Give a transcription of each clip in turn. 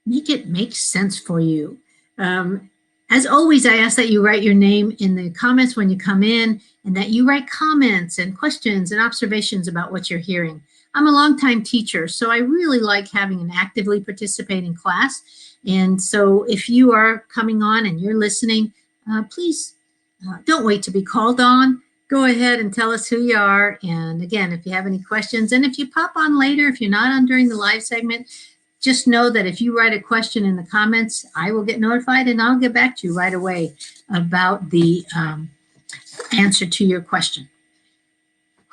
make it make sense for you. As always, I ask that you write your name in the comments when you come in, and that you write comments and questions and observations about what you're hearing. I'm a longtime teacher, so I really like having an actively participating class. And so if you are coming on and you're listening, please don't wait to be called on. Go ahead and tell us who you are. And again, if you have any questions, and if you pop on later, if you're not on during the live segment, just know that if you write a question in the comments, I will get notified and I'll get back to you right away about the answer to your question.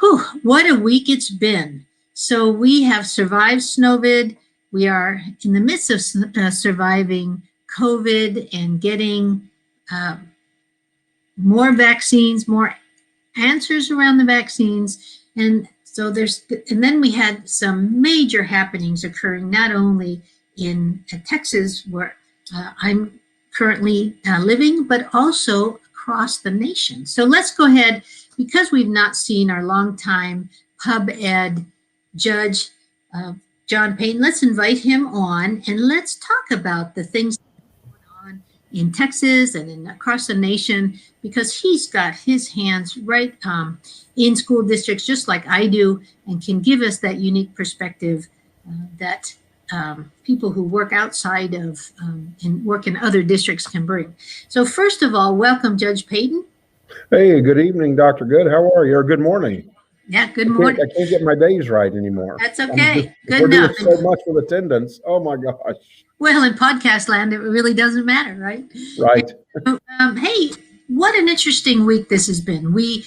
Whew, what a week it's been. So we have survived snowvid. We are in the midst of surviving COVID and getting more vaccines, more answers around the vaccines. And so and then we had some major happenings occurring, not only in Texas, where I'm currently living, but also across the nation. So let's go ahead, because we've not seen our longtime pub ed Judge John Payton, let's invite him on and let's talk about the things going on in Texas and across the nation, because he's got his hands right in school districts just like I do, and can give us that unique perspective that people who work outside of and work in other districts can bring. So first of all, welcome, Judge Payton. Hey, good evening, Dr. Good. How are you? Or good morning. Yeah, good morning. I can't get my days right anymore. That's okay. Good enough. We're doing so much with attendance. Oh my gosh. Well, in podcast land, it really doesn't matter, right? Right. Hey, what an interesting week this has been. We've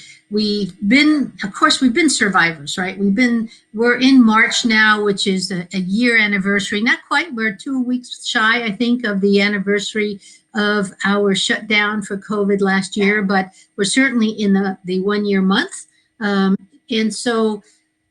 been survivors, right? We're in March now, which is a year anniversary. Not quite. We're 2 weeks shy, I think, of the anniversary of our shutdown for COVID last year, but we're certainly in the 1 year month. And so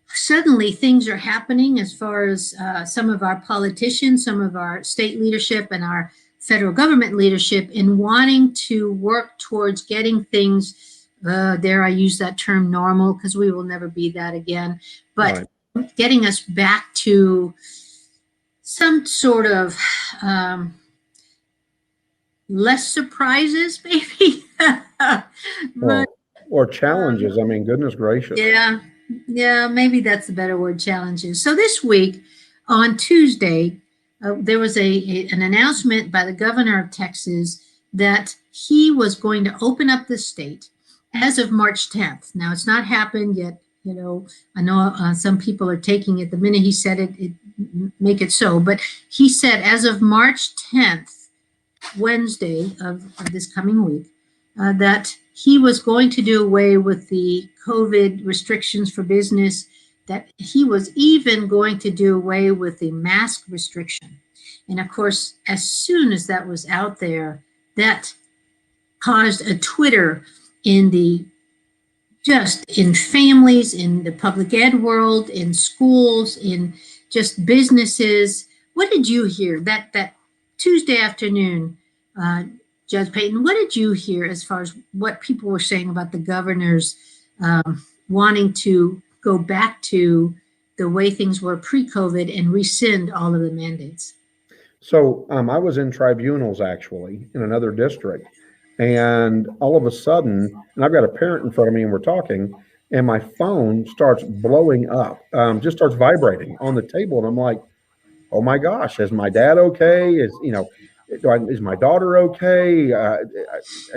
suddenly things are happening as far as some of our politicians, some of our state leadership, and our federal government leadership in wanting to work towards getting things, dare I use that term, normal, because we will never be that again, but right, getting us back to some sort of less surprises, maybe. Or challenges. I mean, goodness gracious. Yeah, maybe that's the better word, challenges. So this week on Tuesday, there was an announcement by the governor of Texas that he was going to open up the state as of March 10th. Now, it's not happened yet. You know, I know some people are taking it the minute he said it make it so. But he said as of March 10th, Wednesday of this coming week, that he was going to do away with the COVID restrictions for business, that he was even going to do away with the mask restriction. And of course, as soon as that was out there, that caused a Twitter in families, in the public ed world, in schools, in just businesses. What did you hear that Tuesday afternoon, Judge Payton? What did you hear as far as what people were saying about the governors wanting to go back to the way things were pre-COVID and rescind all of the mandates? So I was in tribunals actually in another district, and all of a sudden, and I've got a parent in front of me and we're talking, and my phone starts blowing up, just starts vibrating on the table. And I'm like, oh my gosh, is my dad okay? Is my daughter okay?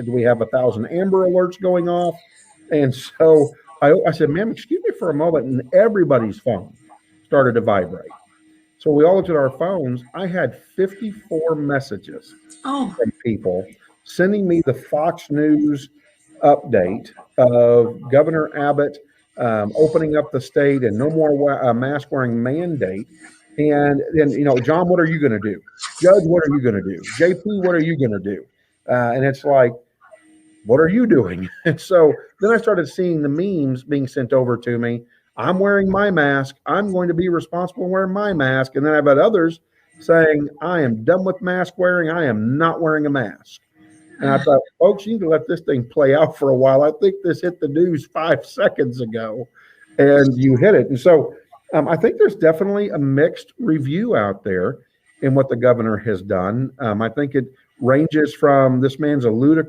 Do we have 1,000 Amber alerts going off? And so I said, ma'am, excuse me for a moment. And everybody's phone started to vibrate. So we all looked at our phones. I had 54 messages from people sending me the Fox News update of Governor Abbott opening up the state and no more mask wearing mandate. And then, John, what are you going to do? Judge, what are you going to do? JP, what are you going to do? And it's like, what are you doing? And so then I started seeing the memes being sent over to me. I'm wearing my mask. I'm going to be responsible for wearing my mask. And then I've had others saying, I am done with mask wearing. I am not wearing a mask. And I thought, folks, you need to let this thing play out for a while. I think this hit the news 5 seconds ago and you hit it. And so I think there's definitely a mixed review out there. in what the governor has done. I think it ranges from this man's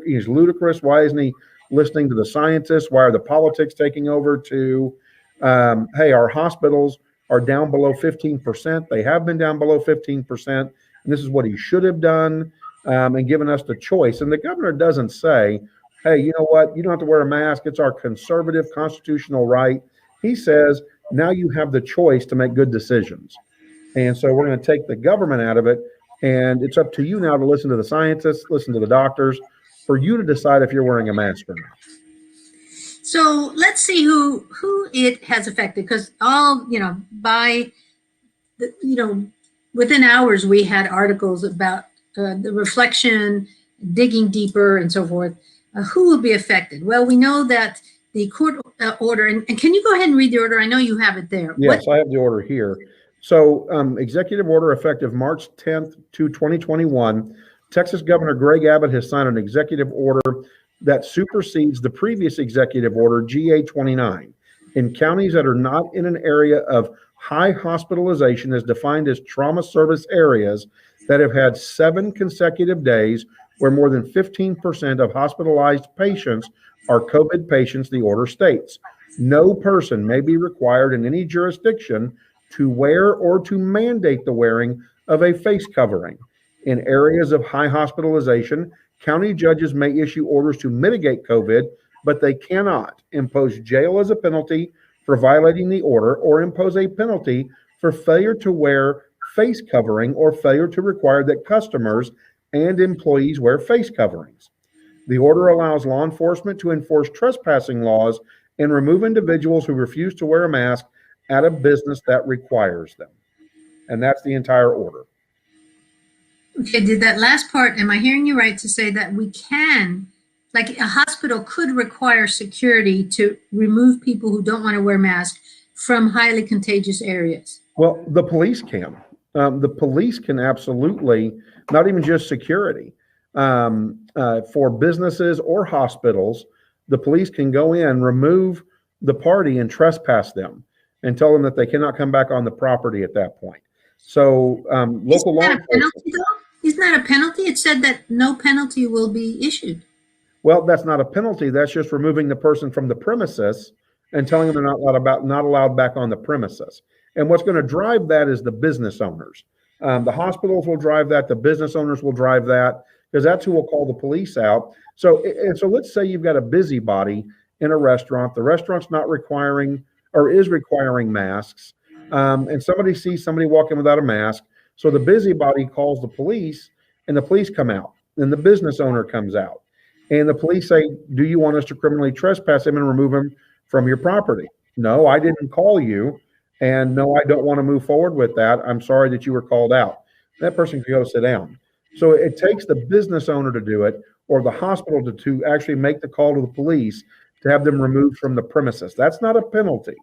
he's ludicrous. Why isn't he listening to the scientists? Why are the politics taking over? To hey, our hospitals are down below 15%. They have been down below 15%. And this is what he should have done, and given us the choice. And the governor doesn't say, hey, you know what? You don't have to wear a mask. It's our conservative constitutional right. He says, now you have the choice to make good decisions. And so we're going to take the government out of it. And it's up to you now to listen to the scientists, listen to the doctors, for you to decide if you're wearing a mask or not. So let's see who it has affected, because all, by, within hours, we had articles about the reflection, digging deeper, and so forth. Who will be affected? Well, we know that the court order, and can you go ahead and read the order? I know you have it there. Yes, I have the order here. So executive order effective March 10th to 2021, Texas Governor Greg Abbott has signed an executive order that supersedes the previous executive order GA-29 in counties that are not in an area of high hospitalization as defined as trauma service areas that have had 7 consecutive days where more than 15% of hospitalized patients are COVID patients, the order states. No person may be required in any jurisdiction to wear or to mandate the wearing of a face covering. In areas of high hospitalization, county judges may issue orders to mitigate COVID, but they cannot impose jail as a penalty for violating the order or impose a penalty for failure to wear face covering or failure to require that customers and employees wear face coverings. The order allows law enforcement to enforce trespassing laws and remove individuals who refuse to wear a mask at a business that requires them. And that's the entire order. Okay, did that last part, am I hearing you right to say that we can, like a hospital could require security to remove people who don't want to wear masks from highly contagious areas? Well, the police can. The police can absolutely, not even just security. For businesses or hospitals, the police can go in, remove the party and trespass them and tell them that they cannot come back on the property at that point. So local law enforcement. Isn't that a penalty? It said that no penalty will be issued. Well, that's not a penalty. That's just removing the person from the premises and telling them they're not allowed back on the premises. And what's going to drive that is the business owners. The hospitals will drive that. The business owners will drive that, because that's who will call the police out. So let's say you've got a busybody in a restaurant. The restaurant's not requiring or is requiring masks, and somebody sees somebody walking without a mask. So the busybody calls the police, and the police come out, and the business owner comes out, and the police say, do you want us to criminally trespass him and remove him from your property? No, I didn't call you, and no, I don't want to move forward with that. I'm sorry that you were called out. That person can go sit down. So it takes the business owner to do it, or the hospital to actually make the call to the police to have them removed from the premises. That's not a penalty.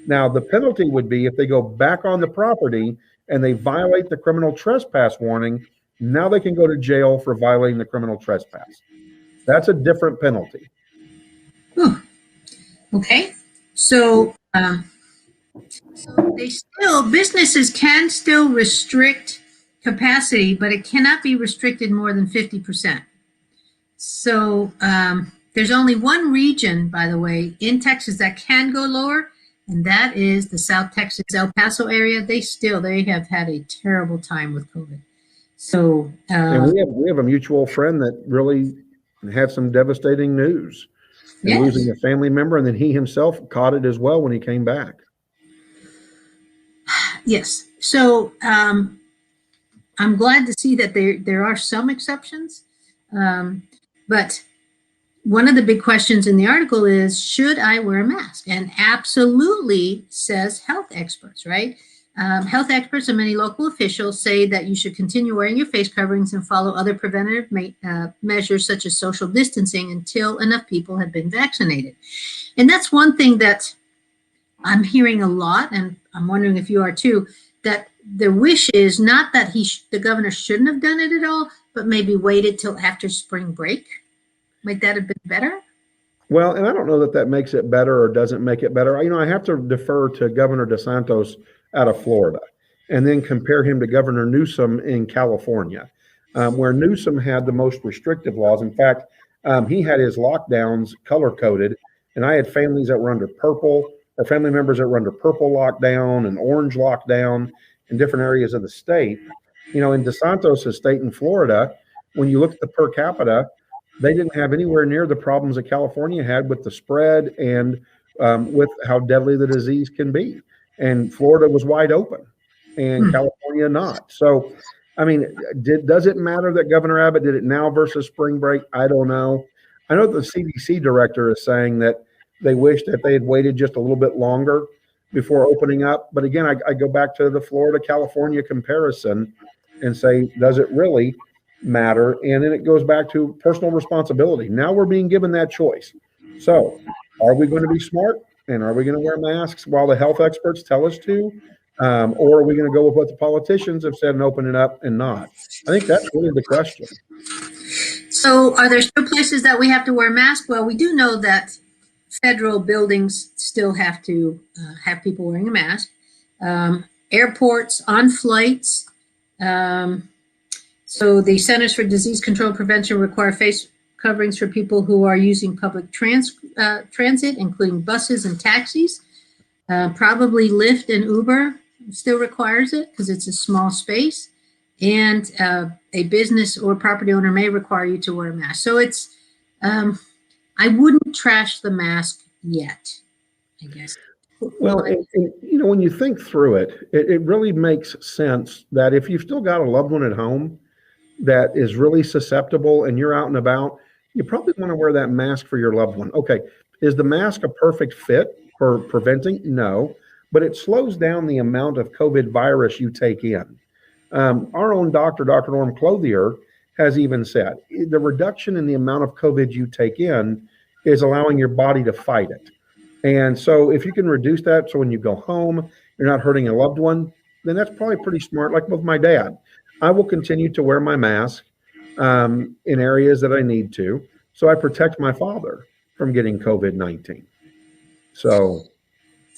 Now, the penalty would be if they go back on the property and they violate the criminal trespass warning. Now they can go to jail for violating the criminal trespass. That's a different penalty. Okay. So, businesses can still restrict capacity, but it cannot be restricted more than 50%. So there's only one region, by the way, in Texas that can go lower, and that is the South Texas El Paso area. They have had a terrible time with COVID. So and we have a mutual friend that really had some devastating news, and yes. Losing a family member, and then he himself caught it as well when he came back. Yes. So I'm glad to see that there are some exceptions, but one of the big questions in the article is, should I wear a mask? And absolutely, says health experts, right? Health experts and many local officials say that you should continue wearing your face coverings and follow other preventative measures such as social distancing until enough people have been vaccinated. And that's one thing that I'm hearing a lot, and I'm wondering if you are too, that the wish is not that the governor shouldn't have done it at all, but maybe waited till after spring break. Might that have been better? Well, and I don't know that makes it better or doesn't make it better. I have to defer to Governor DeSantis out of Florida. and then compare him to Governor Newsom in California, where Newsom had the most restrictive laws. In fact, he had his lockdowns color coded, and I had families that were under purple, or family members that were under purple lockdown and orange lockdown in different areas of the state. You know, in DeSantos' state in Florida, when you look at the per capita, they didn't have anywhere near the problems that California had with the spread and with how deadly the disease can be. And Florida was wide open, and California not. So, I mean, does it matter that Governor Abbott did it now versus spring break? I don't know. I know the CDC director is saying that they wish that they had waited just a little bit longer before opening up. But again, I go back to the Florida-California comparison and say, does it really matter? And then it goes back to personal responsibility. Now we're being given that choice. So are we going to be smart, and are we going to wear masks while the health experts tell us to? Or are we going to go with what the politicians have said and open it up and not? I think that's really the question. So are there still places that we have to wear masks? Well, we do know that federal buildings still have to have people wearing a mask. Airports, on flights. So the Centers for Disease Control and Prevention require face coverings for people who are using public transit, including buses and taxis. Probably Lyft and Uber still requires it because it's a small space. And a business or property owner may require you to wear a mask. So it's, I wouldn't trash the mask yet, I guess. Well, and, you know, when you think through it, it really makes sense that if you've still got a loved one at home that is really susceptible and you're out and about, you probably want to wear that mask for your loved one. Okay, is the mask a perfect fit for preventing? No, but it slows down the amount of COVID virus you take in. Our own doctor, Dr. Norm Clothier, has even said the reduction in the amount of COVID you take in is allowing your body to fight it. And so if you can reduce that, so when you go home, you're not hurting a loved one, then that's probably pretty smart. Like with my dad, I will continue to wear my mask in areas that I need to, so I protect my father from getting COVID-19. So.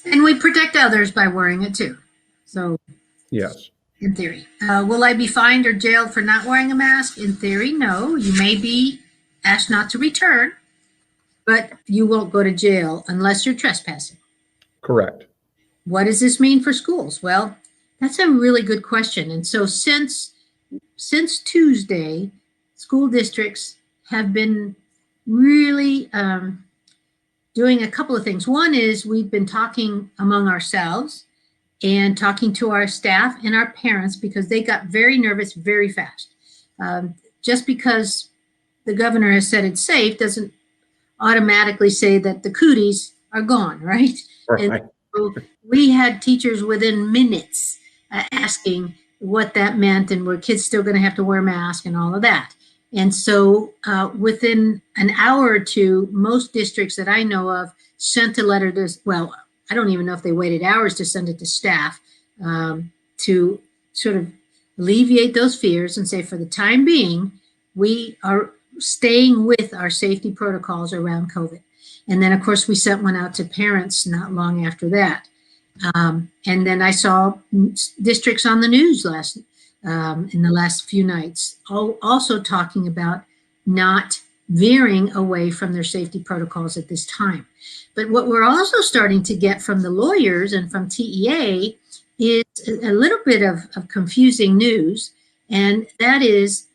And we protect others by wearing it too. So. Yes. In theory. Will I be fined or jailed for not wearing a mask? In theory, no. You may be asked not to return, but you won't go to jail unless you're trespassing. Correct. What does this mean for schools? Well, that's a really good question. And so since Tuesday, school districts have been really doing a couple of things. One is we've been talking among ourselves and talking to our staff and our parents because they got very nervous very fast. Just because the governor has said it's safe doesn't automatically say that the cooties are gone, right? Right. And so we had teachers within minutes asking what that meant and were kids still going to have to wear masks and all of that. And so within an hour or two, most districts that I know of sent a letter to, well, I don't even know if they waited hours to send it to staff to sort of alleviate those fears and say, for the time being, we are staying with our safety protocols around COVID. And then, of course, we sent one out to parents not long after that. And then I saw districts on the news in the last few nights, also talking about not veering away from their safety protocols at this time. But what we're also starting to get from the lawyers and from TEA is a little bit of confusing news. And that is,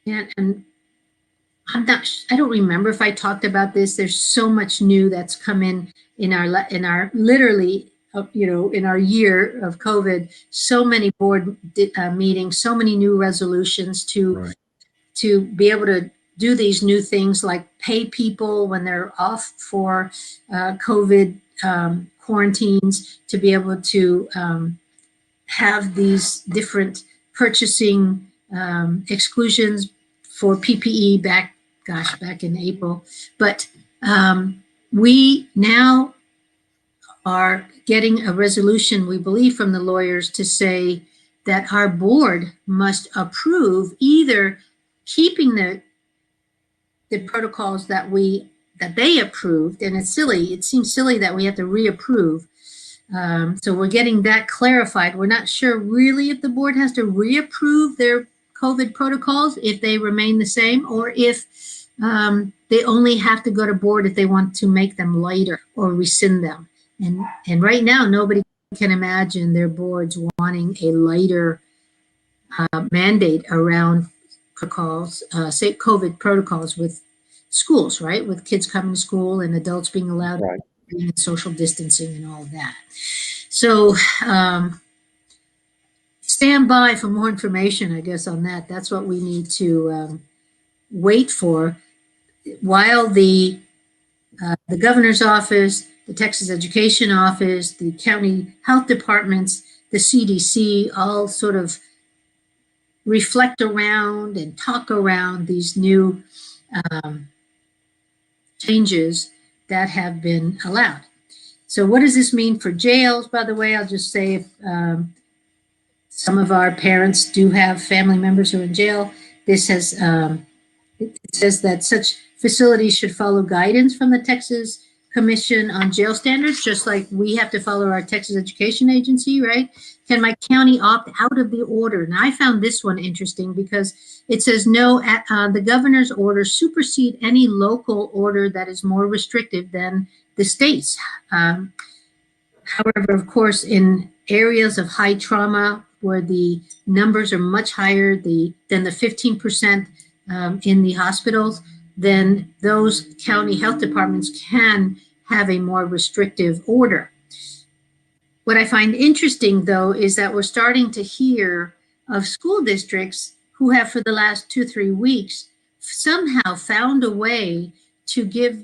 and I don't remember if I talked about this. There's so much new that's come in our literally, in our year of COVID, so many board meetings, so many new resolutions to be able to do these new things like pay people when they're off for COVID quarantines, to be able to have these different purchasing exclusions for PPE back in April. But we now are getting a resolution, we believe, from the lawyers to say that our board must approve either keeping the protocols that they approved, and it seems silly that we have to reapprove, So we're getting that clarified. We're not sure really if the board has to reapprove their COVID protocols if they remain the same, or if they only have to go to board if they want to make them lighter or rescind them. And right now, nobody can imagine their boards wanting a lighter mandate around protocols, say COVID protocols with schools, right? With kids coming to school and adults being allowed Right. and social distancing and all of that. So stand by for more information, I guess, on that. That's what we need to wait for. While the governor's office, the Texas Education Office, the county health departments, the CDC all sort of reflect around and talk around these new changes that have been allowed. So what does this mean for jails? By the way, I'll just say if some of our parents do have family members who are in jail, this has, it says that such facilities should follow guidance from the Texas Commission on Jail Standards, just like we have to follow our Texas Education Agency, right? Can my county opt out of the order? And I found this one interesting because it says no, the governor's order supersede any local order that is more restrictive than the state's. However, of course, in areas of high trauma where the numbers are much higher than the 15% in the hospitals, then those county health departments can have a more restrictive order. What I find interesting, though, is that we're starting to hear of school districts who have, for the last 2-3 weeks, somehow found a way to give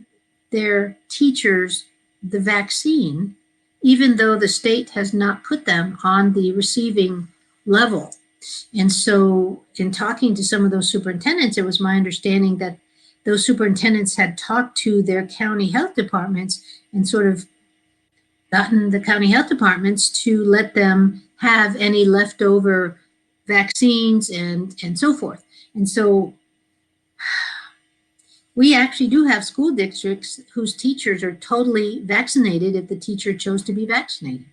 their teachers the vaccine, even though the state has not put them on the receiving level. And so in talking to some of those superintendents, it was my understanding that those superintendents had talked to their county health departments and sort of gotten the county health departments to let them have any leftover vaccines and so forth. And so we actually do have school districts whose teachers are totally vaccinated if the teacher chose to be vaccinated.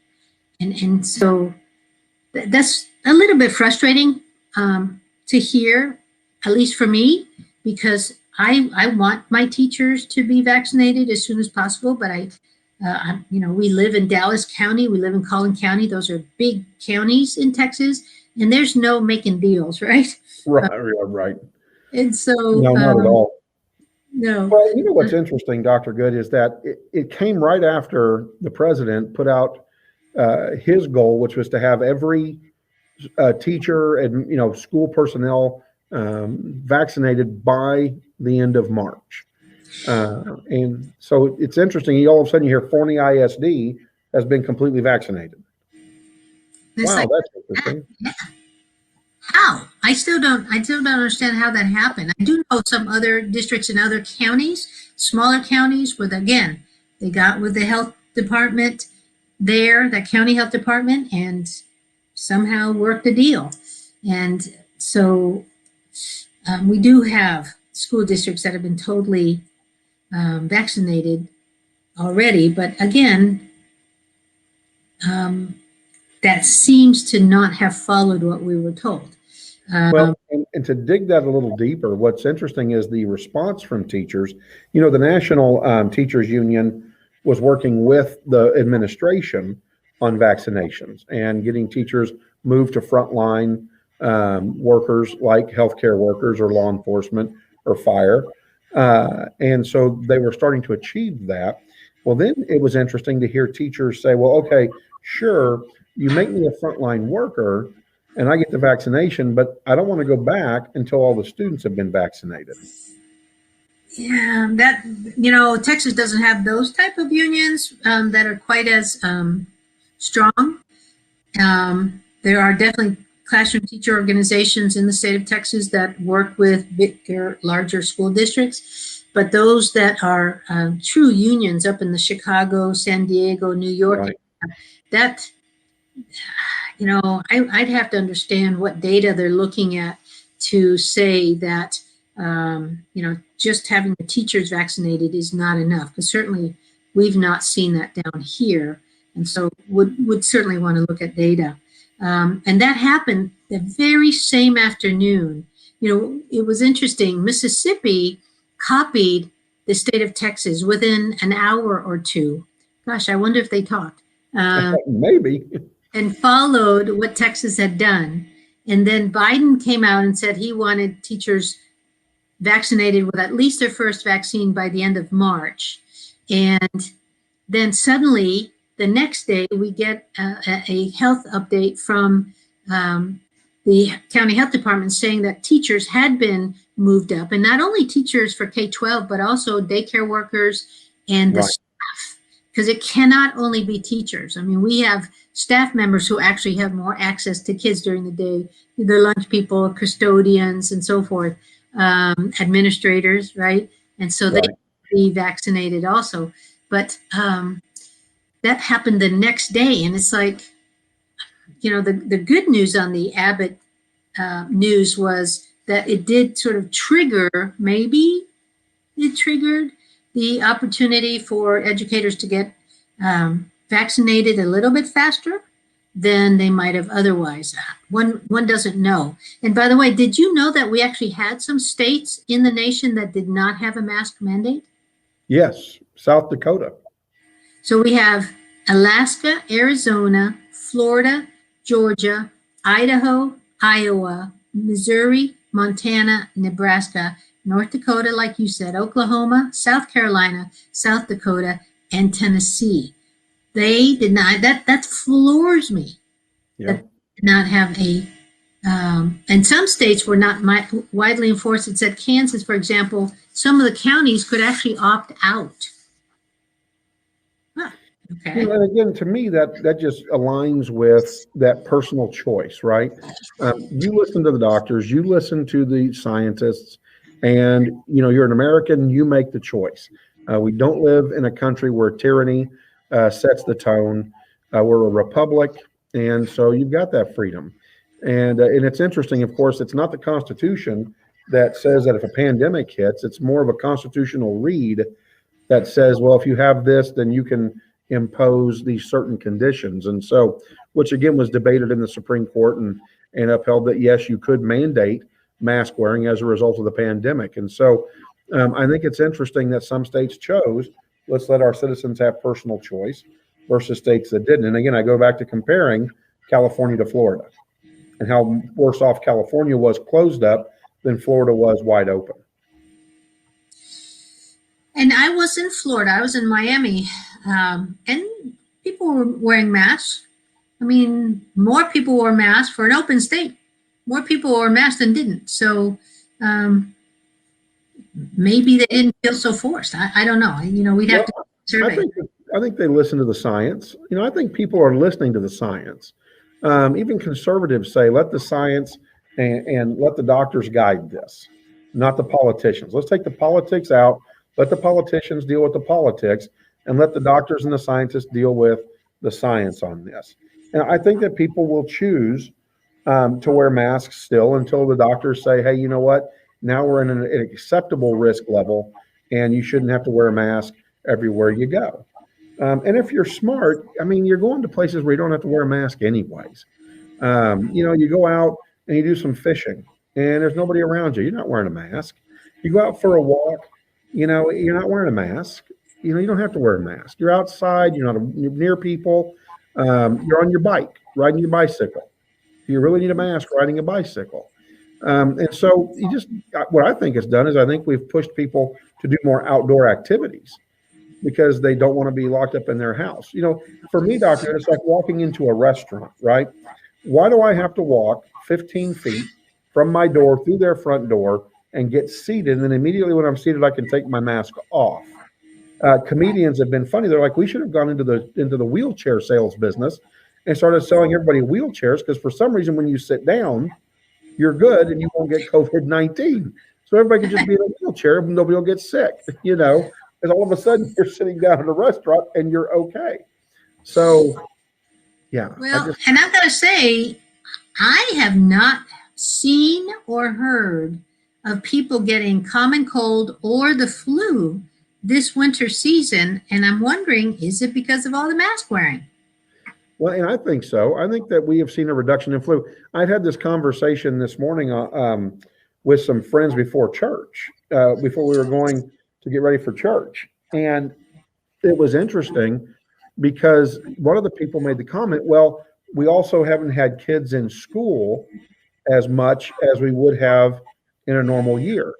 And so that's a little bit frustrating to hear, at least for me, because I want my teachers to be vaccinated as soon as possible, but we live in Dallas County, we live in Collin County. Those are big counties in Texas, and there's no making deals, right? Right. And so no, not at all. No. Well, you know what's interesting, Dr. Good, is that it came right after the president put out his goal, which was to have every teacher and school personnel vaccinated by the end of March. And so it's interesting. All of a sudden you hear Forney ISD has been completely vaccinated. Wow, that's interesting. How? I still don't understand how that happened. I do know some other districts in other counties, smaller counties, where again, they got with the health department there, that county health department, and somehow worked a deal. And so we do have school districts that have been totally vaccinated already, but again, that seems to not have followed what we were told. Well, and to dig that a little deeper, what's interesting is the response from teachers. The National Teachers Union was working with the administration on vaccinations and getting teachers moved to frontline workers like healthcare workers or law enforcement or fire. And so they were starting to achieve that. Well, then it was interesting to hear teachers say, well, okay, sure, you make me a frontline worker and I get the vaccination, but I don't want to go back until all the students have been vaccinated. Yeah, Texas doesn't have those type of unions that are quite as strong. There are definitely classroom teacher organizations in the state of Texas that work with bigger, larger school districts, but those that are true unions up in the Chicago, San Diego, New York, right. That, I'd have to understand what data they're looking at to say that, just having the teachers vaccinated is not enough, because certainly we've not seen that down here. And so would certainly want to look at data. And that happened the very same afternoon. You know, it was interesting. Mississippi copied the state of Texas within an hour or two. Gosh, I wonder if they talked. Maybe. And followed what Texas had done. And then Biden came out and said he wanted teachers vaccinated with at least their first vaccine by the end of March. And then suddenly, the next day, we get a health update from the county health department saying that teachers had been moved up, and not only teachers for K-12, but also daycare workers and the staff, because it cannot only be teachers. I mean, we have staff members who actually have more access to kids during the day, the lunch people, custodians, and so forth, administrators, right? And so they be vaccinated also. But that happened the next day, and it's like, you know, the good news on the Abbott news was that it did sort of trigger, maybe it triggered the opportunity for educators to get vaccinated a little bit faster than they might have otherwise. One doesn't know. And by the way, did you know that we actually had some states in the nation that did not have a mask mandate? Yes, South Dakota. So we have Alaska, Arizona, Florida, Georgia, Idaho, Iowa, Missouri, Montana, Nebraska, North Dakota, like you said, Oklahoma, South Carolina, South Dakota, and Tennessee. They did not, that floors me. Yeah. That did not have a, and some states were not widely enforced. It said Kansas, for example, some of the counties could actually opt out. Okay. You know, and again, to me, that just aligns with that personal choice, right? You listen to the doctors, you listen to the scientists, and you know, you're an American. You make the choice. We don't live in a country where tyranny sets the tone. We're a republic, and so you've got that freedom. And it's interesting, of course, it's not the Constitution that says that if a pandemic hits, it's more of a constitutional read that says, well, if you have this, then you can impose these certain conditions. And so, which again was debated in the Supreme Court and upheld that, yes, you could mandate mask wearing as a result of the pandemic. And so I think it's interesting that some states chose, let's let our citizens have personal choice, versus states that didn't. And again, I go back to comparing California to Florida and how worse off California was closed up than Florida was wide open. And I was in Florida, I was in Miami, and people were wearing masks. I mean, more people wore masks for an open state. More people wore masks than didn't. So maybe they didn't feel so forced. I don't know. You know, we'd have to survey. I think they listen to the science. You know, I think people are listening to the science. Even conservatives say, let the science and let the doctors guide this, not the politicians. Let's take the politics out. Let the politicians deal with the politics, and let the doctors and the scientists deal with the science on this. And I think that people will choose to wear masks still until the doctors say, hey, you know what? Now we're in an acceptable risk level, and you shouldn't have to wear a mask everywhere you go. And if you're smart, I mean, you're going to places where you don't have to wear a mask anyways. You know, you go out and you do some fishing, and there's nobody around you. You're not wearing a mask. You go out for a walk. You know, you're not wearing a mask. You know, you don't have to wear a mask. You're outside. You're near people. You're on your bike, riding your bicycle. If you really need a mask, riding a bicycle. And so you just, what I think it's done is I think we've pushed people to do more outdoor activities because they don't want to be locked up in their house. You know, for me, doctor, it's like walking into a restaurant, right? Why do I have to walk 15 feet from my door through their front door and get seated, and then immediately when I'm seated, I can take my mask off? Comedians have been funny. They're like, we should have gone into the wheelchair sales business and started selling everybody wheelchairs, because for some reason, when you sit down, you're good and you won't get COVID-19. So everybody can just be in a wheelchair and nobody will get sick, you know, because all of a sudden you're sitting down at a restaurant and you're okay. So, yeah. Well, and I've got to say, I have not seen or heard of people getting common cold or the flu this winter season. And I'm wondering, is it because of all the mask wearing? Well, and I think so. I think that we have seen a reduction in flu. I've had this conversation this morning with some friends before church, before we were going to get ready for church. And it was interesting because one of the people made the comment, well, we also haven't had kids in school as much as we would have in a normal year.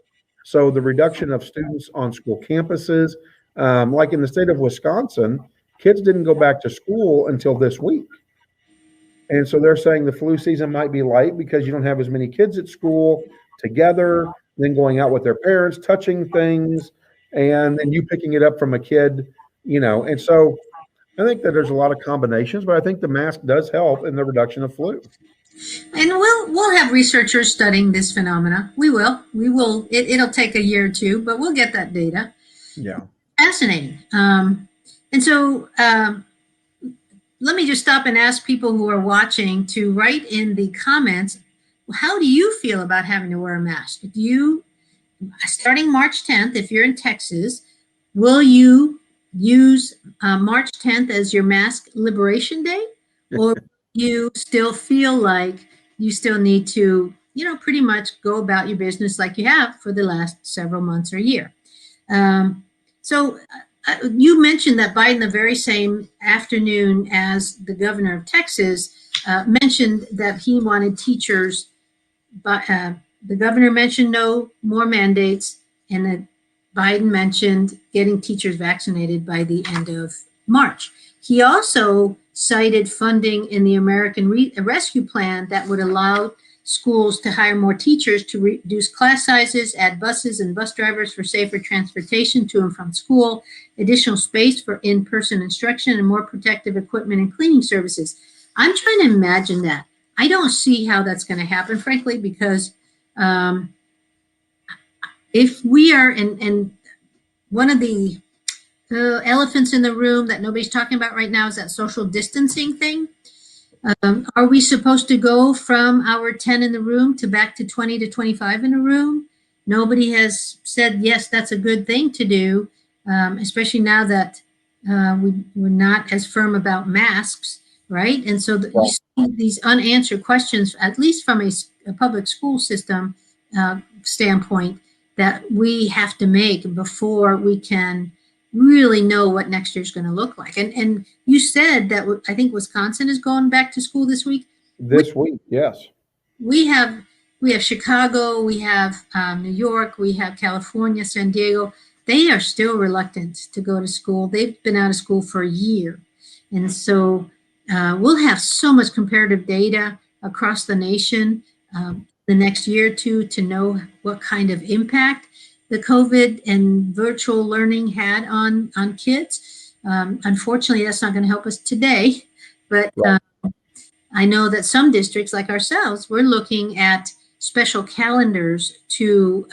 So the reduction of students on school campuses, like in the state of Wisconsin, kids didn't go back to school until this week. And so they're saying the flu season might be light because you don't have as many kids at school together, then going out with their parents, touching things, and then you picking it up from a kid, And so I think that there's a lot of combinations, but I think the mask does help in the reduction of flu. And we'll have researchers studying this phenomena. We will. It'll take a year or two, but we'll get that data. Yeah. Fascinating. And so let me just stop and ask people who are watching to write in the comments, how do you feel about having to wear a mask? If you, starting March 10th, if you're in Texas, will you use March 10th as your mask liberation day? Or you still feel like you still need to, pretty much go about your business like you have for the last several months or year? So you mentioned that Biden, the very same afternoon as the governor of Texas, mentioned that he wanted teachers, but the governor mentioned no more mandates, and that Biden mentioned getting teachers vaccinated by the end of March. He also cited funding in the American Rescue Plan that would allow schools to hire more teachers to reduce class sizes, add buses and bus drivers for safer transportation to and from school, additional space for in-person instruction, and more protective equipment and cleaning services. I'm trying to imagine that. I don't see how that's going to happen, frankly, because if we are, and one of the elephants in the room that nobody's talking about right now is that social distancing thing. Are we supposed to go from our 10 in the room to back to 20 to 25 in a room? Nobody has said, yes, that's a good thing to do, especially now that we're not as firm about masks, right? And so you see these unanswered questions, at least from a public school system standpoint, that we have to make before we can really know what next year's going to look like. And you said that I think Wisconsin is going back to school this week. This week, yes. We have Chicago, we have New York, we have California, San Diego. They are still reluctant to go to school. They've been out of school for a year. And so we'll have so much comparative data across the nation the next year or two to know what kind of impact the COVID and virtual learning had on kids. Unfortunately, that's not going to help us today, but I know that some districts like ourselves, we're looking at special calendars to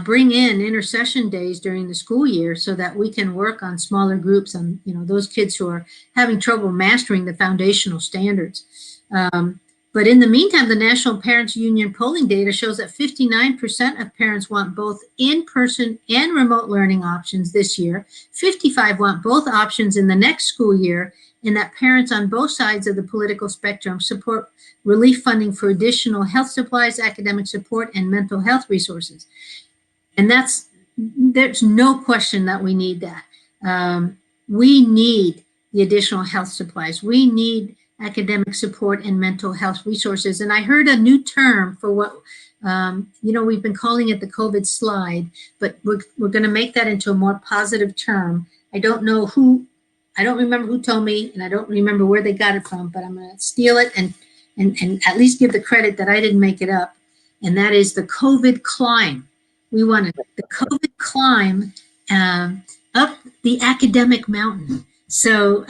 bring in intercession days during the school year so that we can work on smaller groups on, those kids who are having trouble mastering the foundational standards. But in the meantime, the National Parents Union polling data shows that 59% of parents want both in-person and remote learning options this year. 55% want both options in the next school year, and that parents on both sides of the political spectrum support relief funding for additional health supplies, academic support, and mental health resources. And there's no question that we need that. We need the additional health supplies. We need academic support and mental health resources. And I heard a new term for what, we've been calling it the COVID slide, but we're going to make that into a more positive term. I don't remember who told me, and I don't remember where they got it from, but I'm going to steal it and at least give the credit that I didn't make it up. And that is the COVID climb. We want the COVID climb up the academic mountain. So,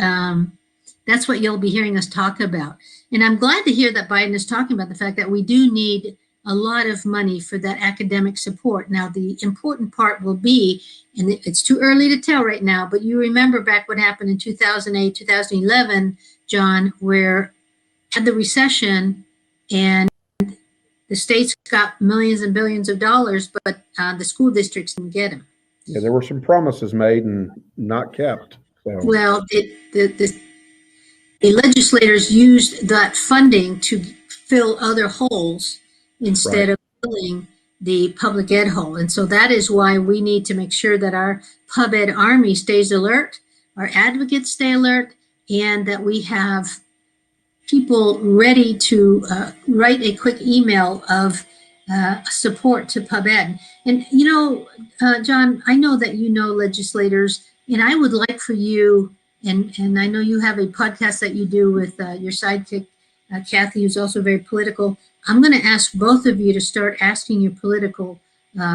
that's what you'll be hearing us talk about. And I'm glad to hear that Biden is talking about the fact that we do need a lot of money for that academic support. Now, the important part will be, and it's too early to tell right now, but you remember back what happened in 2008, 2011, John, where had the recession and the states got millions and billions of dollars, but the school districts didn't get them. Yeah, there were some promises made and not kept. So, Well, the legislators used that funding to fill other holes right. instead of filling the public ed hole. And so that is why we need to make sure that our pub ed army stays alert, our advocates stay alert, and that we have people ready to write a quick email of support to PubEd. And, John, I know that you know legislators, and I would like for you, and I know you have a podcast that you do with your sidekick, Kathy, who's also very political. I'm going to ask both of you to start asking your political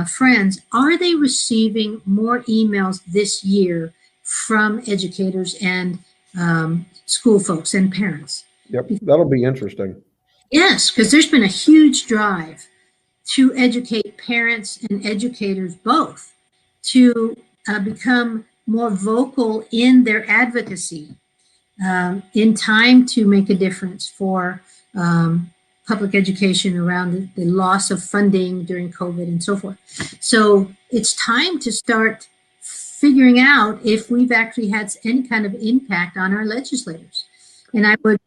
friends, are they receiving more emails this year from educators and school folks and parents? Yep, that'll be interesting. Yes, because there's been a huge drive to educate parents and educators both to become more vocal in their advocacy in time to make a difference for public education around the loss of funding during COVID and so forth. So it's time to start figuring out if we've actually had any kind of impact on our legislators. And I would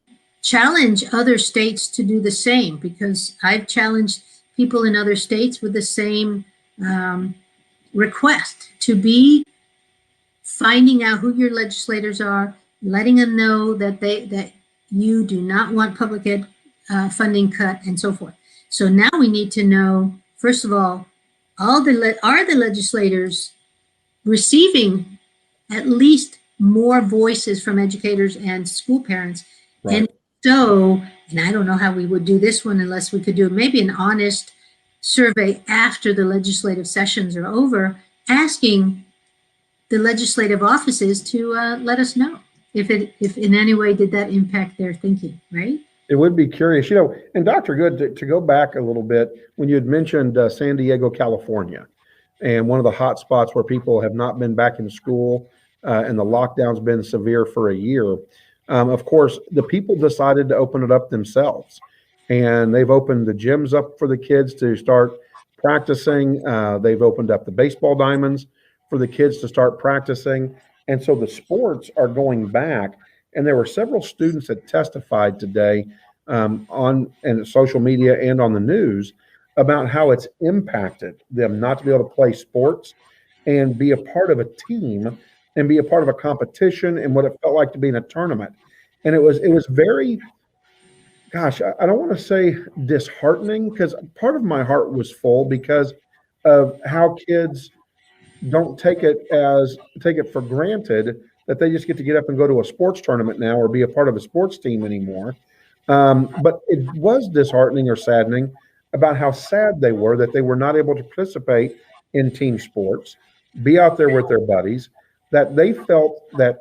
challenge other states to do the same, because I've challenged people in other states with the same request to be finding out who your legislators are, letting them know that that you do not want public ed funding cut and so forth. So now we need to know, first of all are the legislators receiving at least more voices from educators and school parents? Right. And so, and I don't know how we would do this one unless we could do maybe an honest survey after the legislative sessions are over, asking the legislative offices to let us know if in any way did that impact their thinking, right? It would be curious, and Dr. Good, to go back a little bit, when you had mentioned San Diego, California, and one of the hot spots where people have not been back in school and the lockdown's been severe for a year. Of course, the people decided to open it up themselves, and they've opened the gyms up for the kids to start practicing. They've opened up the baseball diamonds for the kids to start practicing. And so the sports are going back. And there were several students that testified today on social media and on the news about how it's impacted them not to be able to play sports and be a part of a team and be a part of a competition and what it felt like to be in a tournament. And it was very, gosh, I don't want to say disheartening, because part of my heart was full because of how kids don't take it for granted that they just get up and go to a sports tournament now or be a part of a sports team anymore. But it was disheartening or saddening about how sad they were that they were not able to participate in team sports, be out there with their buddies, that they felt that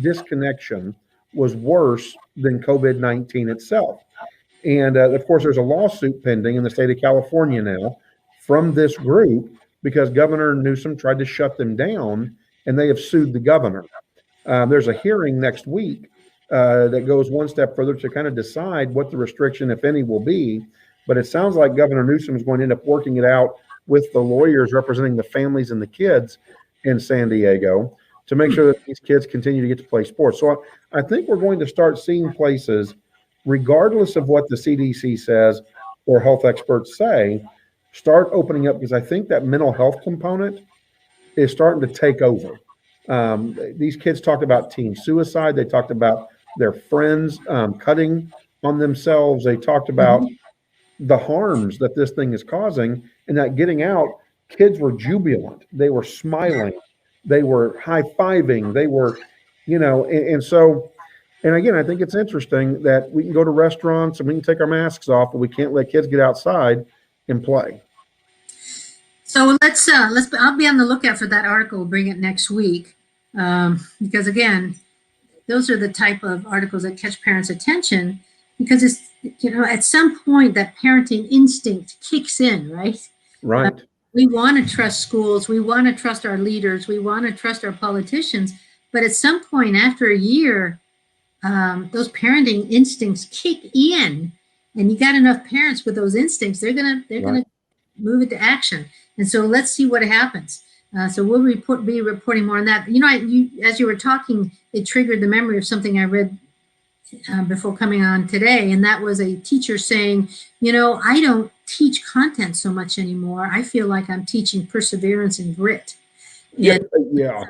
disconnection was worse than COVID-19 itself. And of course, there's a lawsuit pending in the state of California now from this group because Governor Newsom tried to shut them down, and they have sued the governor. There's a hearing next week that goes one step further to kind of decide what the restriction, if any, will be. But it sounds like Governor Newsom is going to end up working it out with the lawyers representing the families and the kids in San Diego to make sure that these kids continue to get to play sports. So I think we're going to start seeing places, regardless of what the CDC says or health experts say, start opening up, because I think that mental health component is starting to take over. These kids talked about teen suicide. They talked about their friends cutting on themselves. They talked about the harms that this thing is causing, and that getting out, kids were jubilant. They were smiling. They were high-fiving. They were, and so, and again, I think it's interesting that we can go to restaurants and we can take our masks off, but we can't let kids get outside and play. So I'll be on the lookout for that article. We'll bring it next week. Because again, those are the type of articles that catch parents' attention, because it's, at some point that parenting instinct kicks in, right? Right. We want to trust schools. We want to trust our leaders. We want to trust our politicians. But at some point after a year, those parenting instincts kick in, and you got enough parents with those instincts, they're gonna move it to action. And so let's see what happens. So we'll be reporting more on that. You know, as you were talking, it triggered the memory of something I read before coming on today, and that was a teacher saying, you know, I don't teach content so much anymore. I feel like I'm teaching perseverance and grit. Yeah, And yeah.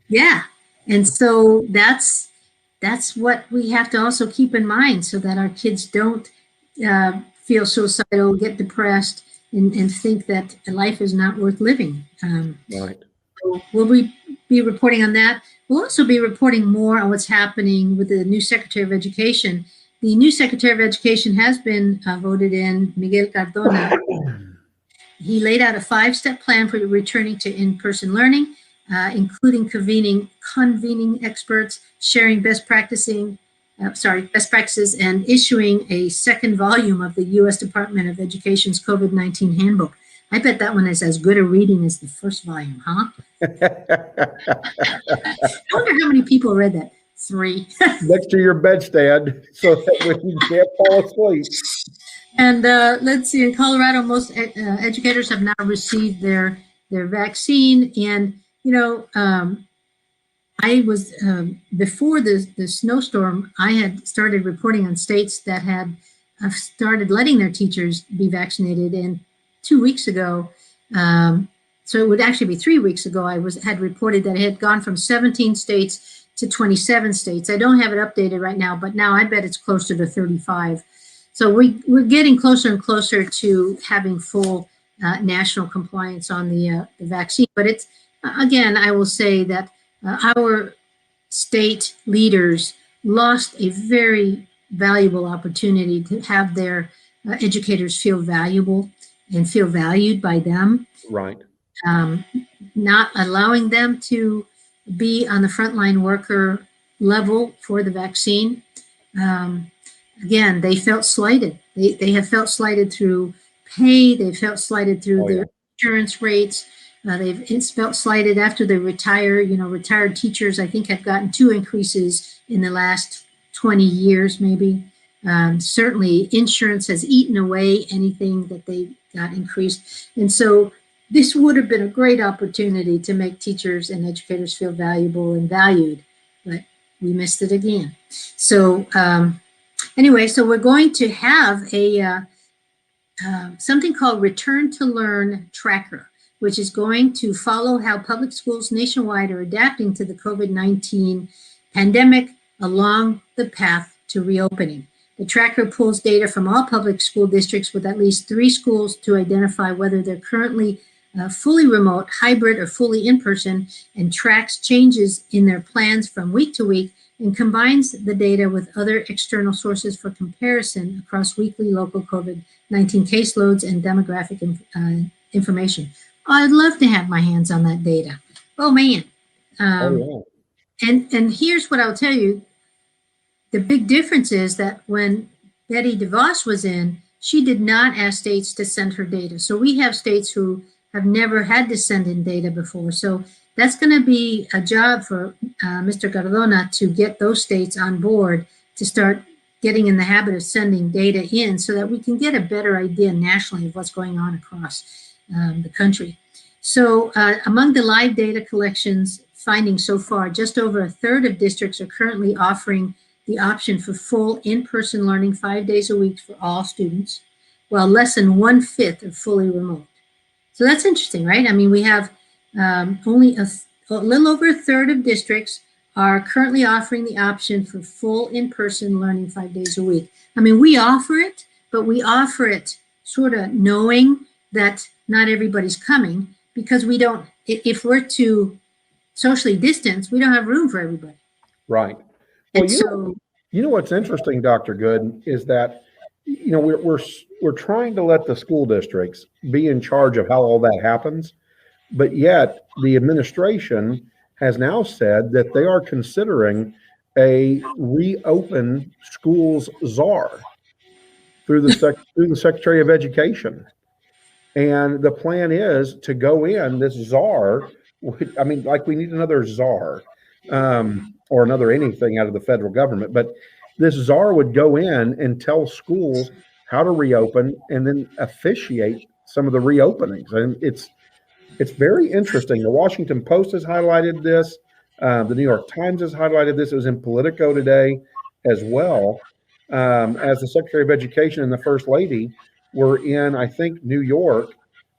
yeah, and so that's what we have to also keep in mind, so that our kids don't feel suicidal, get depressed, and think that life is not worth living. Right. So we'll be reporting on that. We'll also be reporting more on what's happening with the new Secretary of Education. The new Secretary of Education has been voted in, Miguel Cardona. He laid out a 5-step plan for returning to in-person learning, including convening experts, sharing best practices, and issuing a second volume of the U.S. Department of Education's COVID-19 handbook. I bet that one is as good a reading as the first volume, huh? I wonder how many people read that. 3. Next to your bedstead, so that when you can't fall asleep. And let's see, in Colorado, most educators have now received their vaccine. And, you know, I was, before the snowstorm, I had started reporting on states that had started letting their teachers be vaccinated. And 2 weeks ago, so it would actually be 3 weeks ago, I had reported that it had gone from 17 states to 27 states. I don't have it updated right now, but now I bet it's closer to 35. So we're getting closer and closer to having full national compliance on the vaccine. But it's, again, I will say that our state leaders lost a very valuable opportunity to have their educators feel valuable and feel valued by them. Right. Not allowing them to be on the frontline worker level for the vaccine. Again, they felt slighted. They have felt slighted through pay. They felt slighted through their insurance rates. They've felt slighted after they retire. You know, retired teachers, I think, have gotten 2 increases in the last 20 years, maybe. Certainly, insurance has eaten away anything that they got increased. And so this would have been a great opportunity to make teachers and educators feel valuable and valued, but we missed it again. So anyway, so we're going to have a something called Return to Learn Tracker, which is going to follow how public schools nationwide are adapting to the COVID-19 pandemic along the path to reopening. The tracker pulls data from all public school districts with at least 3 schools to identify whether they're currently fully remote, hybrid, or fully in-person, and tracks changes in their plans from week to week, and combines the data with other external sources for comparison across weekly local COVID-19 caseloads and demographic information. I'd love to have my hands on that data. Oh, man. And here's what I'll tell you. The big difference is that when Betty DeVos was in, she did not ask states to send her data. So we have states who have never had to send in data before. So that's going to be a job for Mr. Cardona to get those states on board to start getting in the habit of sending data in so that we can get a better idea nationally of what's going on across the country. So among the live data collections findings so far, just over 1/3 of districts are currently offering the option for full in-person learning 5 days a week for all students, while less than 1/5 are fully remote. So that's interesting, right? I mean, we have only a little over 1/3 of districts are currently offering the option for full in-person learning 5 days a week. I mean, we offer it, but we offer it sort of knowing that not everybody's coming, because we don't, if we're to socially distance, we don't have room for everybody. Right. Well, you know what's interesting, Dr. Good, is that, you know, we're trying to let the school districts be in charge of how all that happens, but yet the administration has now said that they are considering a reopen schools czar through the Secretary of Education. And the plan is to go in this czar. I mean, like, we need another czar or another anything out of the federal government. But this czar would go in and tell schools how to reopen and then officiate some of the reopenings. And it's It's very interesting. The Washington Post has highlighted this. The New York Times has highlighted this. It was in Politico today as well. As the Secretary of Education and the First Lady were in, I think, New York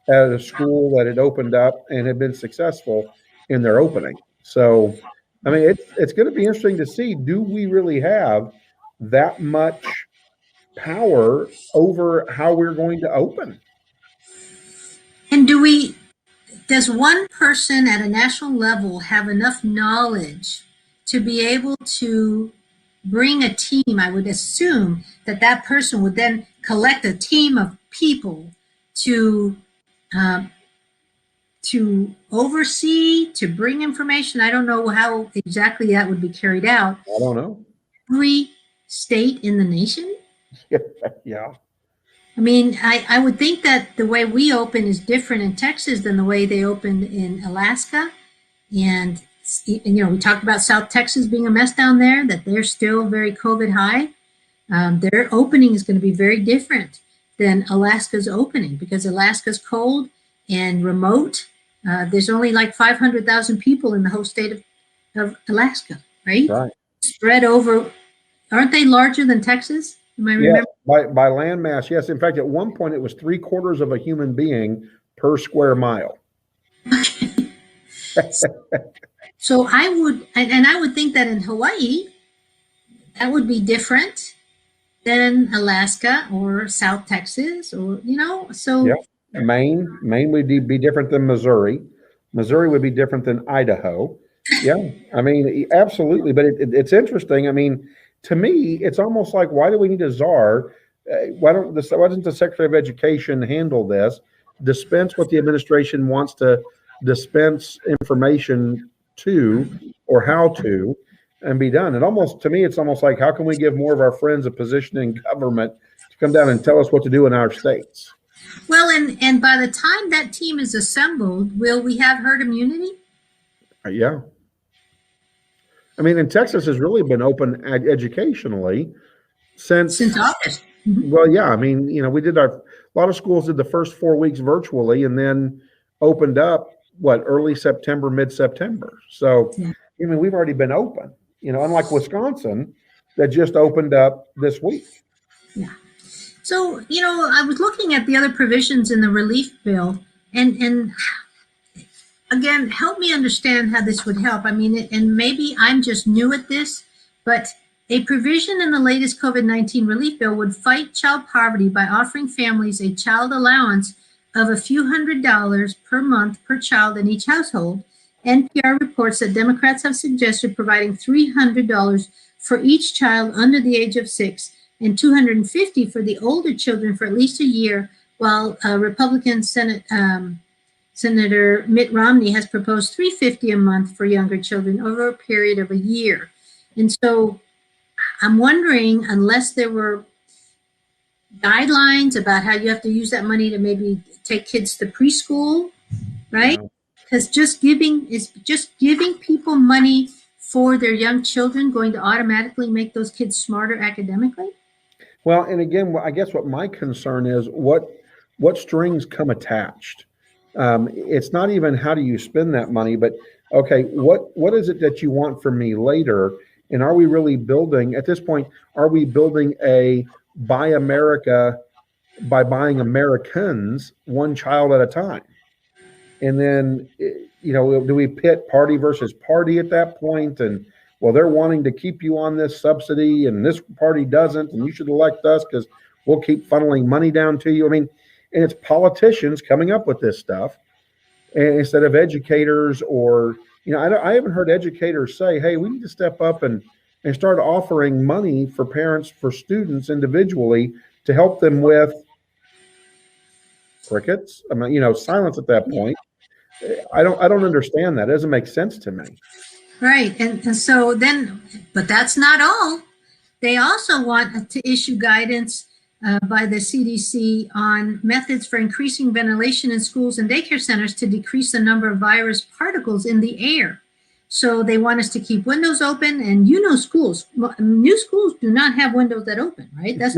at a school that had opened up and had been successful in their opening. So, I mean, it's going to be interesting to see, do we really have that much power over how we're going to open? And does one person at a national level have enough knowledge to be able to bring a team? I would assume that that person would then collect a team of people to uh, to oversee, to bring information. I don't know how exactly that would be carried out. I don't know. Every state in the nation? Yeah. I mean, I would think that the way we open is different in Texas than the way they opened in Alaska. And we talked about South Texas being a mess down there, that they're still very COVID high. Their opening is going to be very different than Alaska's opening because Alaska's cold and remote. There's only like 500,000 people in the whole state of Alaska, right? Right. Spread over, aren't they larger than Texas? Am I remembering? Yes, by land mass, yes. In fact, at one point, it was 3/4 of a human being per square mile. So I would think that in Hawaii, that would be different than Alaska or South Texas, or so. Yeah. Maine would be different than Missouri. Missouri would be different than Idaho. Yeah, I mean, absolutely. But it's interesting. I mean, to me, it's almost like, why do we need a czar? Why doesn't the Secretary of Education handle this? Dispense what the administration wants to dispense information to, or how to, and be done. And almost, to me, it's almost like, how can we give more of our friends a position in government to come down and tell us what to do in our states? Well, and by the time that team is assembled, will we have herd immunity? Yeah. I mean, and Texas has really been open educationally since August. Well, yeah. I mean, a lot of schools did the first 4 weeks virtually and then opened up, early September, mid-September. So, Yeah. I mean, we've already been open, unlike Wisconsin that just opened up this week. Yeah. So, I was looking at the other provisions in the relief bill, and again, help me understand how this would help. I mean, and maybe I'm just new at this, but a provision in the latest COVID-19 relief bill would fight child poverty by offering families a child allowance of a few $100s per month per child in each household. NPR reports that Democrats have suggested providing $300 for each child under the age of 6 and $250 for the older children for at least a year, while Republican Senator Mitt Romney has proposed $350 a month for younger children over a period of a year. And so I'm wondering, unless there were guidelines about how you have to use that money to maybe take kids to preschool, right? Because just giving people money for their young children going to automatically make those kids smarter academically? Well, and again, I guess what my concern is, what strings come attached? It's not even how do you spend that money, but okay, what is it that you want from me later? And are we really building, at this point, are we building a buy America by buying Americans one child at a time? And then, do we pit party versus party at that point? And, well, they're wanting to keep you on this subsidy and this party doesn't, and you should elect us because we'll keep funneling money down to you. I mean, and it's politicians coming up with this stuff, and instead of educators or, I haven't heard educators say, hey, we need to step up and start offering money for parents, for students individually to help them with crickets. I mean, silence at that point. I don't understand that. It doesn't make sense to me. Right. And so then, but that's not all. They also want to issue guidance by the CDC on methods for increasing ventilation in schools and daycare centers to decrease the number of virus particles in the air. So they want us to keep windows open, and schools, new schools do not have windows that open, right? That's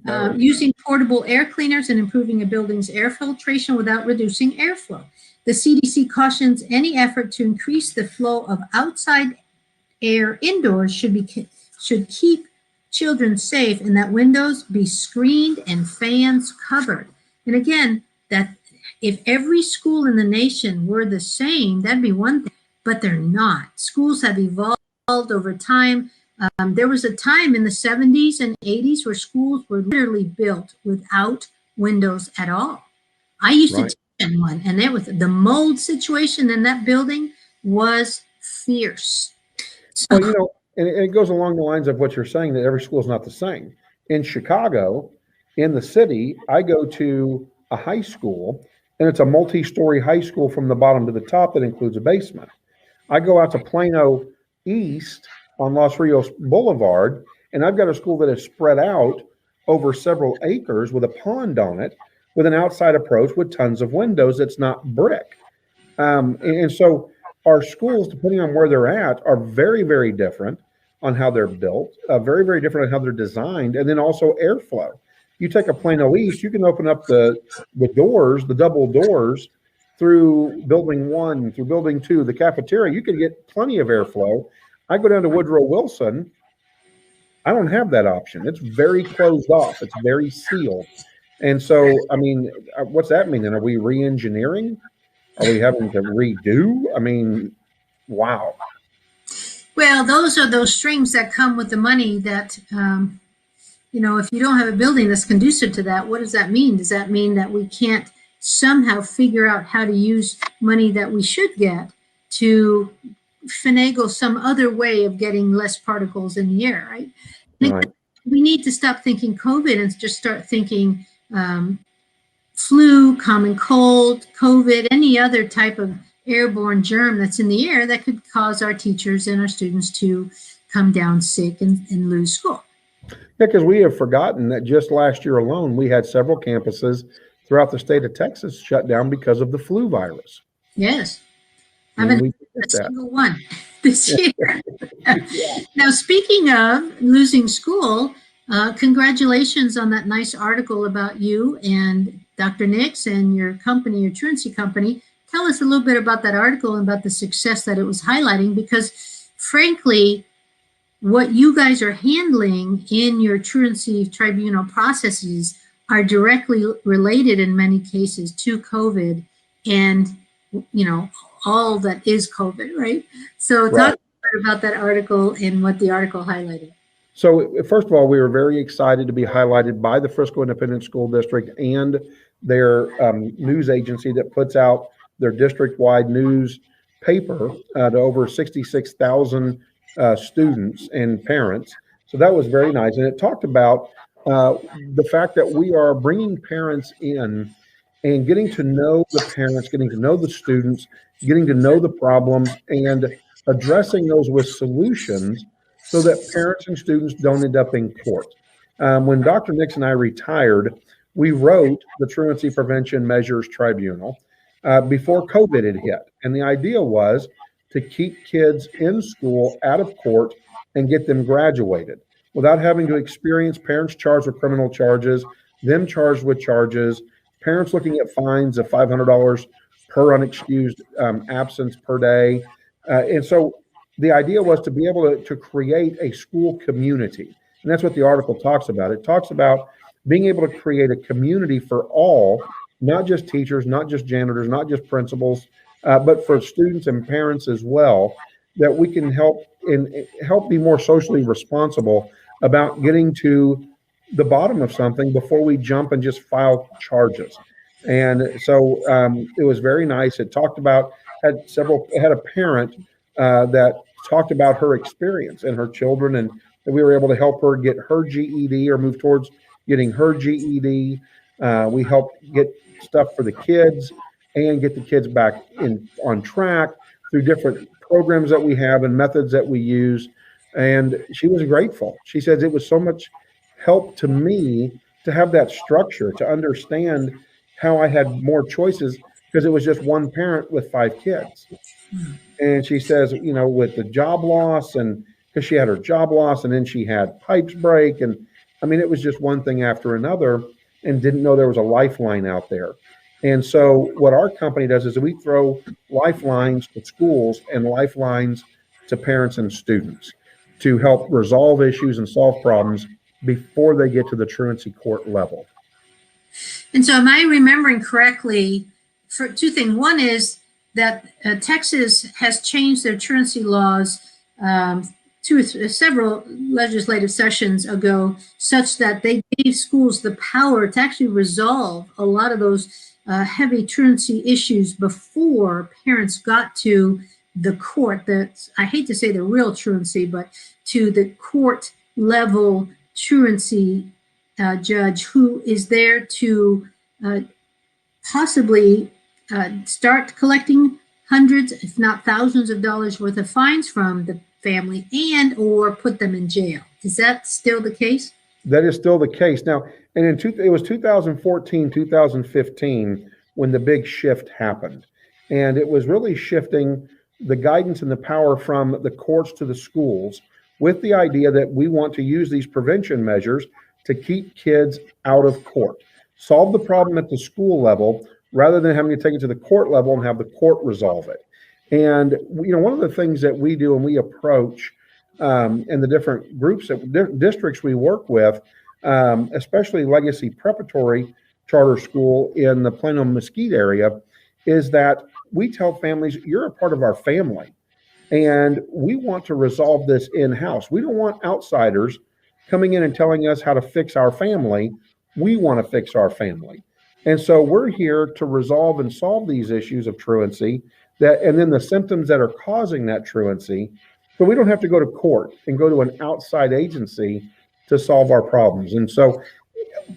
No. Using portable air cleaners and improving a building's air filtration without reducing airflow. The CDC cautions any effort to increase the flow of outside air indoors should keep children safe, and that windows be screened and fans covered. And again, that if every school in the nation were the same, that'd be one thing, but they're not. Schools have evolved over time. There was a time in the 70s and 80s where schools were literally built without windows at all. I used to teach in one, and it was the mold situation in that building was fierce. So, well, you know, and it goes along the lines of what you're saying, that every school is not the same. In Chicago, in the city, I go to a high school, and it's a multi-story high school from the bottom to the top that includes a basement. I go out to Plano East on Los Rios Boulevard, and I've got a school that is spread out over several acres with a pond on it, with an outside approach with tons of windows that's not brick. And so our schools, depending on where they're at, are very, very different on how they're built, very, very different on how they're designed, and then also airflow. You take a Plano East, you can open up the doors, the double doors, through building 1, through building 2, the cafeteria. You can get plenty of airflow. I go down to Woodrow Wilson, I don't have that option. It's very closed off. It's very sealed. And so, I mean, what's that mean? And are we re-engineering? Are we having to redo? I mean, wow. well, those are those strings that come with the money that, you know, if you don't have a building that's conducive to that, what does that mean? Does that mean that we can't somehow figure out how to use money that we should get to finagle some other way of getting less particles in the air, right? Right. We need to stop thinking COVID and just start thinking flu, common cold, COVID, any other type of airborne germ that's in the air that could cause our teachers and our students to come down sick and lose school. Yeah, because we have forgotten that just last year alone, we had several campuses throughout the state of Texas shut down because of the flu virus. Yes. I And haven't we had a did that. single one this year. Yeah. Now, speaking of losing school, congratulations on that nice article about you and Dr. Nix and your company, your truancy company. Tell us a little bit about that article and about the success that it was highlighting, because frankly, what you guys are handling in your truancy tribunal processes are directly related in many cases to COVID and, you know, all that is COVID, right? So talk about that article and what the article highlighted. So first of all, we were very excited to be highlighted by the Frisco Independent School District and their news agency that puts out their district-wide news paper to over 66,000 students and parents. So that was very nice. And it talked about the fact that we are bringing parents in and getting to know the parents, getting to know the students, getting to know the problems, and addressing those with solutions so that parents and students don't end up in court. When Dr. Nix and I retired, we wrote the Truancy Prevention Measures Tribunal before COVID had hit. And the idea was to keep kids in school, out of court, and get them graduated without having to experience parents charged with criminal charges, them charged with charges, parents looking at fines of $500 per unexcused absence per day. And so the idea was to be able to create a school community. And that's what the article talks about. It talks about being able to create a community for all, not just teachers, not just janitors, not just principals, but for students and parents as well, that we can help be more socially responsible about getting to the bottom of something before we jump and just file charges. And so it was very nice. It talked about, had a parent that talked about her experience and her children, and that we were able to help her get her GED or move towards getting her GED. We helped get stuff for the kids and get the kids back on track through different programs that we have and methods that we use. And she was grateful. She says it was so much help to me to have that structure, to understand how I had more choices, because it was just one parent with 5 kids. And she says, you know, with the job loss, and because she had her job loss and then she had pipes break, and I mean, it was just one thing after another, and didn't know there was a lifeline out there. And so what our company does is we throw lifelines to schools and lifelines to parents and students to help resolve issues and solve problems before they get to the truancy court level. And so am I remembering correctly for two things? One is that Texas has changed their truancy laws several legislative sessions ago, such that they gave schools the power to actually resolve a lot of those heavy truancy issues before parents got to the court. I hate to say the real truancy, but to the court level truancy judge who is there to possibly start collecting hundreds, if not thousands of dollars worth of fines from the family and or put them in jail. Is that still the case? That is still the case. Now, and it was 2014, 2015 when the big shift happened. And it was really shifting the guidance and the power from the courts to the schools with the idea that we want to use these prevention measures to keep kids out of court, solve the problem at the school level rather than having to take it to the court level and have the court resolve it. And one of the things that we do and we approach in the different groups, districts we work with, especially Legacy Preparatory Charter School in the Plano Mesquite area, is that we tell families, you're a part of our family, and we want to resolve this in-house. We don't want outsiders coming in and telling us how to fix our family. We want to fix our family. And so we're here to resolve and solve these issues of truancy and then the symptoms that are causing that truancy. So we don't have to go to court and go to an outside agency to solve our problems. And so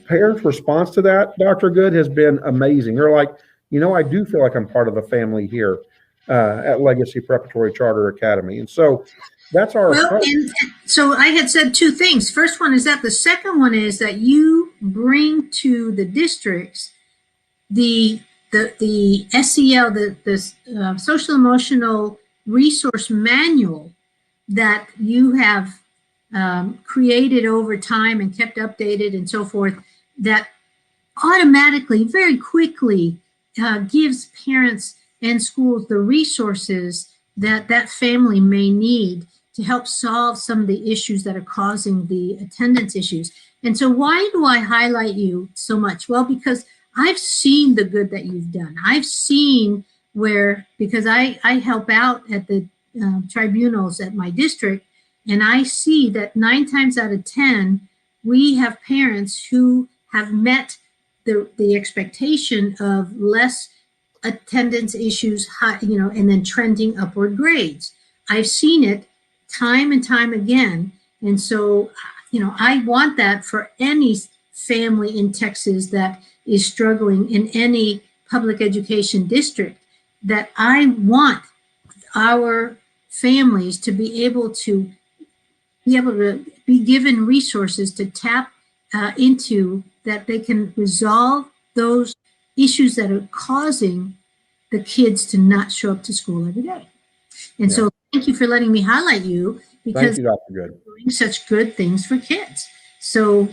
parents' response to that, Dr. Good, has been amazing. They're like, I do feel like I'm part of the family here at Legacy Preparatory Charter Academy. And so that's our approach. And so I had said two things. First one is that. The second one is that you bring to the districts the SEL, the social emotional resource manual that you have created over time and kept updated and so forth, that automatically, very quickly gives parents and schools the resources that family may need to help solve some of the issues that are causing the attendance issues. And so why do I highlight you so much? Well, because I've seen the good that you've done. I've seen where, because I help out at the tribunals at my district, and I see that 9 times out of 10, we have parents who have met the expectation of less attendance issues, and then trending upward grades. I've seen it time and time again. And so, I want that for any family in Texas that is struggling in any public education district, that I want our families to be able to be given resources to tap into, that they can resolve those issues that are causing the kids to not show up to school every day. And so thank you for letting me highlight you, because you're doing such good things for kids. So,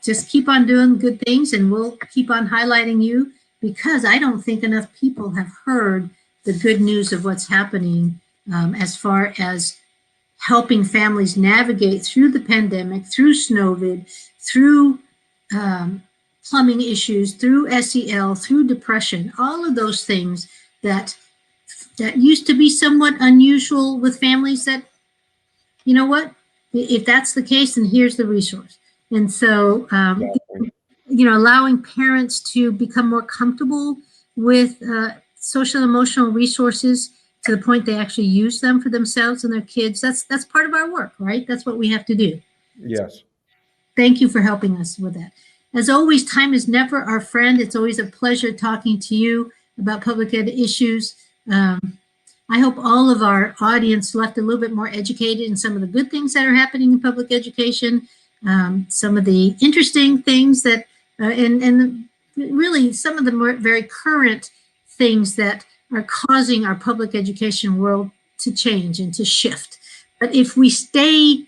just keep on doing good things, and we'll keep on highlighting you, because I don't think enough people have heard the good news of what's happening as far as helping families navigate through the pandemic, through snowvid, through plumbing issues, through SEL, through depression, all of those things that used to be somewhat unusual with families, that, if that's the case, then here's the resource. And so, allowing parents to become more comfortable with social emotional resources to the point they actually use them for themselves and their kids, that's part of our work, right? That's what we have to do. Yes. Thank you for helping us with that. As always, time is never our friend. It's always a pleasure talking to you about public ed issues. I hope all of our audience left a little bit more educated in some of the good things that are happening in public education, some of the interesting things that, and really some of the more very current things that are causing our public education world to change and to shift. But if we stay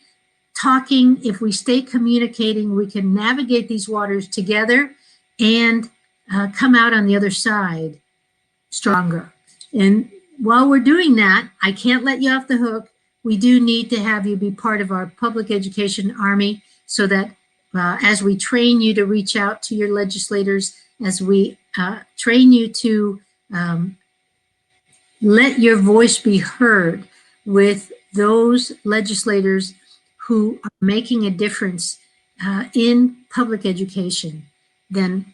talking, if we stay communicating, we can navigate these waters together and come out on the other side stronger. And while we're doing that, I can't let you off the hook. We do need to have you be part of our public education army so that as we train you to reach out to your legislators, as we train you to let your voice be heard with those legislators who are making a difference in public education, then,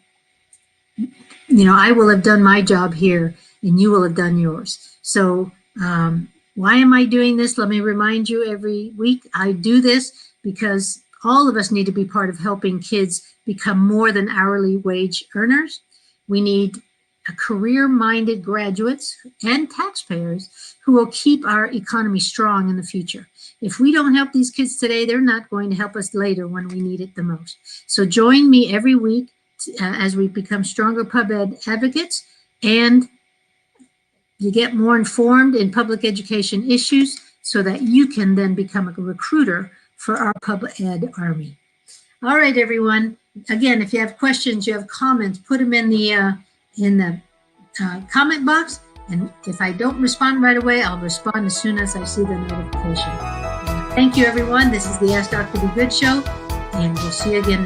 you know, I will have done my job here and you will have done yours. So why am I doing this? Let me remind you, every week I do this because all of us need to be part of helping kids become more than hourly wage earners. We need career-minded graduates and taxpayers who will keep our economy strong in the future. If we don't help these kids today, they're not going to help us later when we need it the most. So join me every week as we become stronger pub ed advocates, and you get more informed in public education issues so that you can then become a recruiter for our public ed army. All right, everyone. Again, if you have questions, you have comments, put them in the comment box. And if I don't respond right away, I'll respond as soon as I see the notification. Thank you, everyone. This is the Ask Dr. Be Good show, and we'll see you again.